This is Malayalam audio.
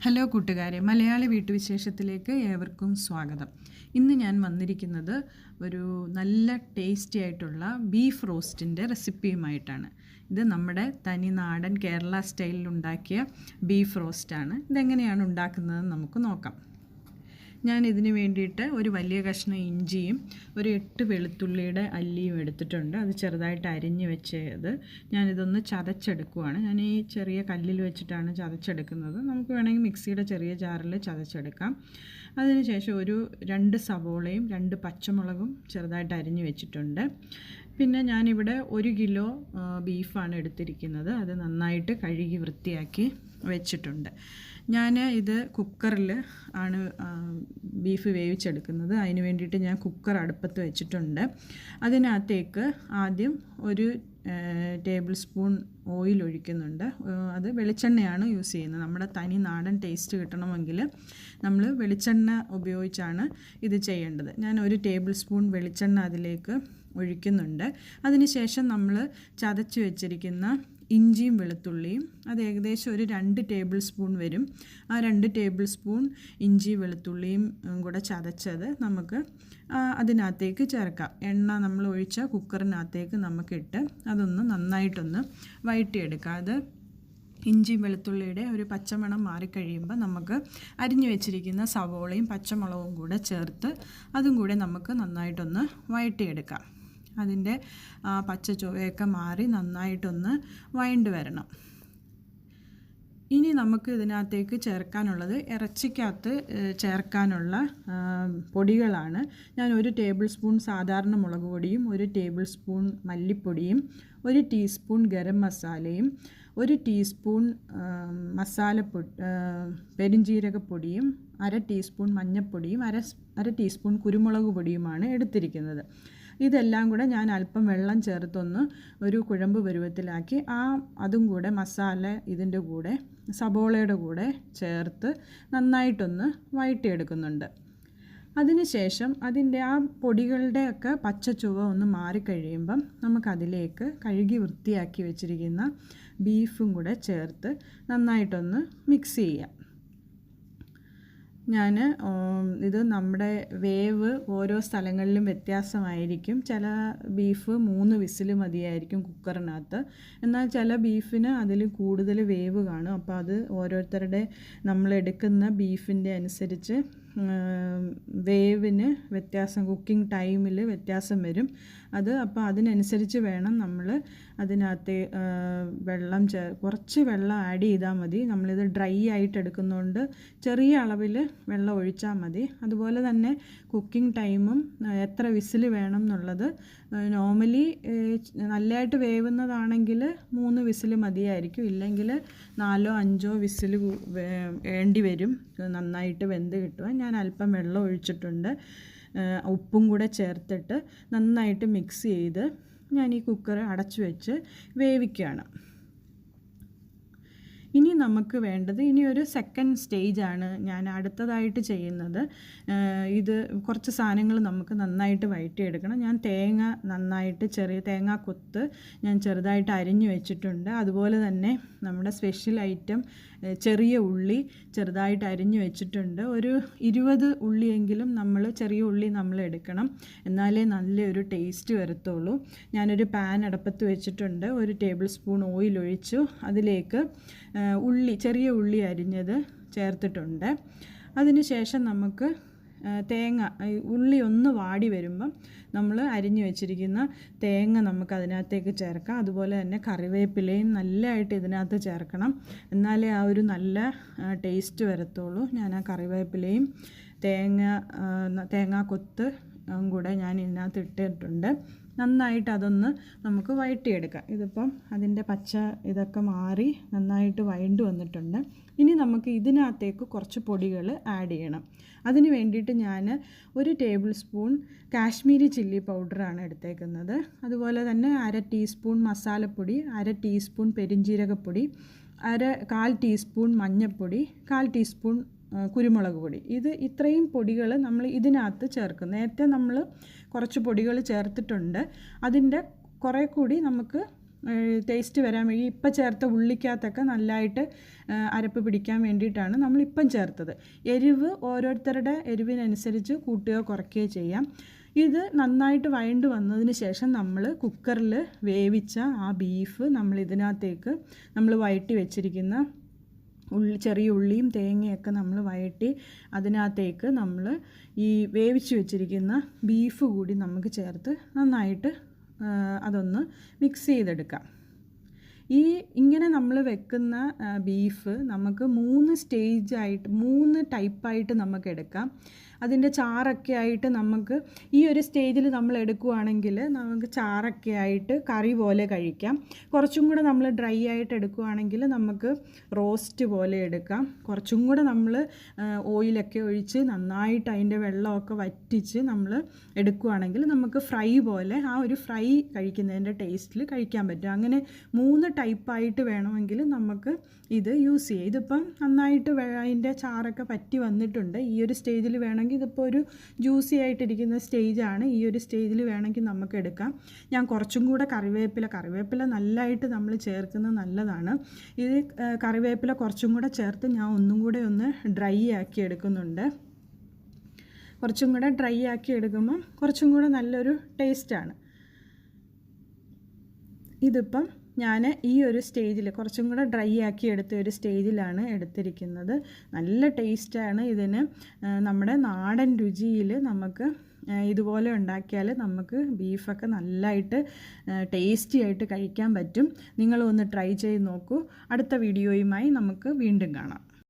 ഹലോ കൂട്ടുകാരെ, മലയാളി വീട്ടുവിശേഷത്തിലേക്ക് ഏവർക്കും സ്വാഗതം. ഇന്ന് ഞാൻ വന്നിരിക്കുന്നത് ഒരു നല്ല ടേസ്റ്റി ആയിട്ടുള്ള ബീഫ് റോസ്റ്റിൻ്റെ റെസിപ്പിയുമായിട്ടാണ്. ഇത് നമ്മുടെ തനി നാടൻ കേരള സ്റ്റൈലിൽ ഉണ്ടാക്കിയ ബീഫ് റോസ്റ്റാണ്. ഇതെങ്ങനെയാണ് ഉണ്ടാക്കുന്നതെന്ന് നമുക്ക് നോക്കാം. ഞാൻ ഇതിന് വേണ്ടിയിട്ട് ഒരു വലിയ കഷ്ണം ഇഞ്ചിയും ഒരു 8 വെളുത്തുള്ളിയുടെ അല്ലിയും എടുത്തിട്ടുണ്ട്. അത് ചെറുതായിട്ട് അരിഞ്ഞ് വെച്ചത് ഞാനിതൊന്ന് ചതച്ചെടുക്കുവാണ്. ഞാൻ ഈ ചെറിയ കല്ലിൽ വെച്ചിട്ടാണ് ചതച്ചെടുക്കുന്നത്. നമുക്ക് വേണമെങ്കിൽ മിക്സിയുടെ ചെറിയ ജാറിൽ ചതച്ചെടുക്കാം. അതിനുശേഷം ഒരു 2 സവോളയും 2 പച്ചമുളകും ചെറുതായിട്ട് അരിഞ്ഞ് വെച്ചിട്ടുണ്ട്. പിന്നെ ഞാനിവിടെ 1 കിലോ ബീഫാണ് എടുത്തിരിക്കുന്നത്. അത് നന്നായിട്ട് കഴുകി വൃത്തിയാക്കി വെച്ചിട്ടുണ്ട്. ഞാൻ ഇത് കുക്കറിൽ ആണ് ബീഫ് വേവിച്ചെടുക്കുന്നത്. അതിന് വേണ്ടിയിട്ട് ഞാൻ കുക്കർ അടുപ്പത്ത് വെച്ചിട്ടുണ്ട്. അതിനകത്തേക്ക് ആദ്യം ഒരു ടേബിൾ സ്പൂൺ ഓയിൽ ഒഴിക്കുന്നുണ്ട്. അത് വെളിച്ചെണ്ണയാണ് യൂസ് ചെയ്യുന്നത്. നമ്മുടെ തനി നാടൻ ടേസ്റ്റ് കിട്ടണമെങ്കിൽ നമ്മൾ വെളിച്ചെണ്ണ ഉപയോഗിച്ചാണ് ഇത് ചെയ്യേണ്ടത്. ഞാൻ ഒരു ടേബിൾ സ്പൂൺ വെളിച്ചെണ്ണ അതിലേക്ക് ഒഴിക്കുന്നുണ്ട്. അതിനുശേഷം നമ്മൾ ചതച്ച് വെച്ചിരിക്കുന്ന ഇഞ്ചിയും വെളുത്തുള്ളിയും അത് ഏകദേശം ഒരു 2 ടേബിൾ സ്പൂൺ വരും. ആ 2 ടേബിൾ സ്പൂൺ ഇഞ്ചി വെളുത്തുള്ളിയും കൂടെ ചതച്ചത് നമുക്ക് അതിനകത്തേക്ക് ചേർക്കാം. എണ്ണ നമ്മൾ ഒഴിച്ച കുക്കറിനകത്തേക്ക് നമുക്കിട്ട് അതൊന്ന് നന്നായിട്ടൊന്ന് വഴറ്റിയെടുക്കാം. അത് ഇഞ്ചി വെളുത്തുള്ളിയുടെ ഒരു പച്ചമണം മാറിക്കഴിയുമ്പോൾ നമുക്ക് അരിഞ്ഞു വെച്ചിരിക്കുന്ന സവോളയും പച്ചമുളകും കൂടെ ചേർത്ത് അതും കൂടെ നമുക്ക് നന്നായിട്ടൊന്ന് വഴറ്റിയെടുക്കാം. അതിൻ്റെ പച്ച ചുവയൊക്കെ മാറി നന്നായിട്ടൊന്ന് വഴണ്ട് വരണം. ഇനി നമുക്ക് ഇതിനകത്തേക്ക് ചേർക്കാനുള്ളത് ഇറച്ചിക്കകത്ത് ചേർക്കാനുള്ള പൊടികളാണ്. ഞാൻ 1 ടേബിൾ സ്പൂൺ സാധാരണ മുളക് പൊടിയും 1 ടേബിൾ സ്പൂൺ മല്ലിപ്പൊടിയും 1 ടീസ്പൂൺ ഗരം മസാലയും 1 ടീസ്പൂൺ പെരുംജീരകപ്പൊടിയും 1/2 ടീസ്പൂൺ മഞ്ഞൾപ്പൊടിയും 1/2 ടീസ്പൂൺ കുരുമുളക് പൊടിയുമാണ് എടുത്തിരിക്കുന്നത്. ഇതെല്ലാം കൂടെ ഞാൻ അല്പം വെള്ളം ചേർത്തൊന്ന് ഒരു കുഴമ്പ് പരുവത്തിലാക്കി അതും കൂടെ മസാല ഇതിൻ്റെ കൂടെ സബോളയുടെ കൂടെ ചേർത്ത് നന്നായിട്ടൊന്ന് വഴറ്റിയെടുക്കുന്നുണ്ട്. അതിനുശേഷം അതിൻ്റെ ആ പൊടികളുടെയൊക്കെ പച്ച ചുവ ഒന്ന് മാറിക്കഴിയുമ്പം നമുക്കതിലേക്ക് കഴുകി വൃത്തിയാക്കി വെച്ചിരിക്കുന്ന ബീഫും കൂടെ ചേർത്ത് നന്നായിട്ടൊന്ന് മിക്സ് ചെയ്യാം. ഇത് നമ്മുടെ വേവ് ഓരോ സ്ഥലങ്ങളിലും വ്യത്യാസമായിരിക്കും. ചില ബീഫ് 3 വിസിൽ മതിയായിരിക്കും കുക്കറിനകത്ത്. എന്നാൽ ചില ബീഫിന് അതിൽ കൂടുതൽ വേവ് കാണും. അപ്പോൾ അത് ഓരോരുത്തരുടെ നമ്മളെടുക്കുന്ന ബീഫിൻ്റെ അനുസരിച്ച് വേവിന് വ്യത്യാസം, കുക്കിംഗ് ടൈമിൽ വ്യത്യാസം വരും. അപ്പോൾ അതിനനുസരിച്ച് വേണം നമ്മൾ അതിനകത്ത് കുറച്ച് വെള്ളം ആഡ് ചെയ്താൽ മതി. നമ്മളിത് ഡ്രൈ ആയിട്ട് എടുക്കുന്നതുകൊണ്ട് ചെറിയ അളവിൽ വെള്ളം ഒഴിച്ചാൽ മതി. അതുപോലെ തന്നെ കുക്കിംഗ് ടൈമും എത്ര വിസിൽ വേണം എന്നുള്ളത് നോർമലി നല്ലതായിട്ട് വേവുന്നതാണെങ്കിൽ 3 വിസിൽ മതിയായിരിക്കും. ഇല്ലെങ്കിൽ 4 5 വിസിൽ വേണ്ടി വരും നന്നായിട്ട് വെന്ത് കിട്ടുവാൻ. ഞാൻ അല്പം വെള്ളം ഒഴിച്ചിട്ടുണ്ട്. ഉപ്പും കൂടെ ചേർത്തിട്ട് നന്നായിട്ട് മിക്സ് ചെയ്ത് ഞാൻ ഈ കുക്കർ അടച്ചു വെച്ച് വേവിക്കുകയാണ്. ഇനി നമുക്ക് വേണ്ടത് ഒരു സെക്കൻഡ് സ്റ്റേജാണ് ഞാൻ അടുത്തതായിട്ട് ചെയ്യുന്നത്. ഇത് കുറച്ച് സാധനങ്ങൾ നമുക്ക് നന്നായിട്ട് വഴറ്റിയെടുക്കണം. ഞാൻ തേങ്ങ നന്നായിട്ട് തേങ്ങാ കൊത്ത് ഞാൻ ചെറുതായിട്ട് അരിഞ്ഞു വെച്ചിട്ടുണ്ട്. അതുപോലെ തന്നെ നമ്മുടെ സ്പെഷ്യൽ ഐറ്റം ചെറിയ ഉള്ളി ചെറുതായിട്ട് അരിഞ്ഞു വെച്ചിട്ടുണ്ട്. ഒരു 20 ഉള്ളിയെങ്കിലും ചെറിയ ഉള്ളി നമ്മൾ എടുക്കണം. എന്നാലേ നല്ലൊരു ടേസ്റ്റ് വരത്തുള്ളൂ. ഞാനൊരു പാൻ അടുപ്പത്ത് വെച്ചിട്ടുണ്ട്. 1 ടേബിൾ സ്പൂൺ ഓയിൽ ഒഴിച്ചു. അതിലേക്ക് ചെറിയ ഉള്ളി അരിഞ്ഞത് ചേർത്തിട്ടുണ്ട്. അതിനുശേഷം നമുക്ക് ഉള്ളി ഒന്ന് വാടി വരുമ്പം നമ്മൾ അരിഞ്ഞു വെച്ചിരിക്കുന്ന തേങ്ങ നമുക്ക് അതിനകത്തേക്ക് ചേർക്കാം. അതുപോലെ തന്നെ കറിവേപ്പിലയും നല്ലതായിട്ട് ഇതിനകത്ത് ചേർക്കണം. എന്നാലേ ആ ഒരു നല്ല ടേസ്റ്റ് വരത്തുള്ളൂ. ഞാൻ ആ കറിവേപ്പിലയും തേങ്ങാ കൊത്ത് കൂടെ ഞാൻ ഇതിനകത്ത് ഇട്ടിട്ടുണ്ട്. നന്നായിട്ട് അതൊന്ന് നമുക്ക് വഴറ്റിയെടുക്കാം. ഇതിപ്പം അതിൻ്റെ പച്ച ഇതൊക്കെ മാറി നന്നായിട്ട് വഴണ്ട് വന്നിട്ടുണ്ട്. ഇനി നമുക്ക് ഇതിനകത്തേക്ക് കുറച്ച് പൊടികൾ ആഡ് ചെയ്യണം. അതിന് വേണ്ടിയിട്ട് ഞാൻ 1 ടേബിൾ സ്പൂൺ കാശ്മീരി ചില്ലി പൗഡറാണ് എടുത്തേക്കുന്നത്. അതുപോലെ തന്നെ 1/2 ടീസ്പൂൺ മസാലപ്പൊടി, 1/2 ടീസ്പൂൺ പെരുംജീരകപ്പൊടി, 1/4 ടീസ്പൂൺ മഞ്ഞൾപ്പൊടി, 1/4 ടീസ്പൂൺ കുരുമുളക് പൊടി. ഇത്രയും പൊടികൾ നമ്മൾ ഇതിനകത്ത് ചേർക്കും. നേരത്തെ നമ്മൾ കുറച്ച് പൊടികൾ ചേർത്തിട്ടുണ്ട്. അതിൻ്റെ കുറേ കൂടി നമുക്ക് ടേസ്റ്റ് വരാൻ വേണ്ടി ഇപ്പം ചേർത്ത ഉള്ളിക്കകത്തൊക്കെ നല്ലതായിട്ട് അരപ്പ് പിടിക്കാൻ വേണ്ടിയിട്ടാണ് നമ്മളിപ്പം ചേർത്തത്. എരിവ് ഓരോരുത്തരുടെ എരിവിനനുസരിച്ച് കൂട്ടുകയോ കുറയ്ക്കുകയോ ചെയ്യാം. ഇത് നന്നായിട്ട് വഴണ്ട് വന്നതിന് ശേഷം നമ്മൾ കുക്കറിൽ വേവിച്ച ആ ബീഫ് നമ്മൾ ഇതിനകത്തേക്ക് നമ്മൾ വഴറ്റി വെച്ചിരിക്കുന്ന ചെറിയ ഉള്ളിയും തേങ്ങയൊക്കെ നമ്മൾ വഴറ്റി അതിനകത്തേക്ക് നമ്മൾ ഈ വേവിച്ച് വെച്ചിരിക്കുന്ന ബീഫ് കൂടി നമുക്ക് ചേർത്ത് നന്നായിട്ട് അതൊന്ന് മിക്സ് ചെയ്തെടുക്കാം. ഇങ്ങനെ നമ്മൾ വെക്കുന്ന ബീഫ് നമുക്ക് 3 ടൈപ്പായിട്ട് നമുക്ക് എടുക്കാം. അതിൻ്റെ ചാറൊക്കെ ആയിട്ട് നമുക്ക് ഈ ഒരു സ്റ്റേജിൽ നമ്മൾ എടുക്കുകയാണെങ്കിൽ നമുക്ക് ചാറൊക്കെ ആയിട്ട് കറി പോലെ കഴിക്കാം. കുറച്ചും കൂടെ നമ്മൾ ഡ്രൈ ആയിട്ട് എടുക്കുകയാണെങ്കിൽ നമുക്ക് റോസ്റ്റ് പോലെ എടുക്കാം. കുറച്ചും കൂടെ നമ്മൾ ഓയിലൊക്കെ ഒഴിച്ച് നന്നായിട്ട് അതിൻ്റെ വെള്ളമൊക്കെ വറ്റിച്ച് നമ്മൾ എടുക്കുകയാണെങ്കിൽ നമുക്ക് ഫ്രൈ പോലെ ആ ഒരു ഫ്രൈ കഴിക്കുന്നതിൻ്റെ ടേസ്റ്റിൽ കഴിക്കാൻ പറ്റും. അങ്ങനെ 3 ടൈപ്പായിട്ട് വേണമെങ്കിൽ നമുക്ക് ഇത് യൂസ് ചെയ്യാം. ഇതിപ്പം നന്നായിട്ട് അതിൻ്റെ ചാറൊക്കെ പറ്റി വന്നിട്ടുണ്ട്. ഈ ഒരു സ്റ്റേജിൽ വേണമെങ്കിൽ ഇതിപ്പോൾ ഒരു ജ്യൂസി ആയിട്ടിരിക്കുന്ന സ്റ്റേജാണ്. ഈ ഒരു സ്റ്റേജിൽ വേണമെങ്കിൽ നമുക്ക് എടുക്കാം. ഞാൻ കുറച്ചും കൂടെ കറിവേപ്പില നല്ലതായിട്ട് നമ്മൾ ചേർക്കുന്നത് നല്ലതാണ്. ഇത് കറിവേപ്പില കുറച്ചും കൂടെ ചേർത്ത് ഞാൻ ഒന്നും കൂടെ ഒന്ന് ഡ്രൈ ആക്കി എടുക്കുന്നുണ്ട്. കുറച്ചും കൂടെ ഡ്രൈ ആക്കി എടുക്കുമ്പം കുറച്ചും കൂടെ നല്ലൊരു ടേസ്റ്റാണ്. ഇതിപ്പം ഞാൻ ഈ ഒരു സ്റ്റേജിൽ കുറച്ചും കൂടെ ഡ്രൈ ആക്കി എടുത്ത ഒരു സ്റ്റേജിലാണ് എടുത്തിരിക്കുന്നത്. നല്ല ടേസ്റ്റാണ് ഇതിന്. നമ്മുടെ നാടൻ രുചിയിൽ നമുക്ക് ഇതുപോലെ ഉണ്ടാക്കിയാൽ നമുക്ക് ബീഫൊക്കെ നല്ലതായിട്ട് ടേസ്റ്റി ആയിട്ട് കഴിക്കാൻ പറ്റും. നിങ്ങളൊന്ന് ട്രൈ ചെയ്ത് നോക്കൂ. അടുത്ത വീഡിയോയുമായി നമുക്ക് വീണ്ടും കാണാം.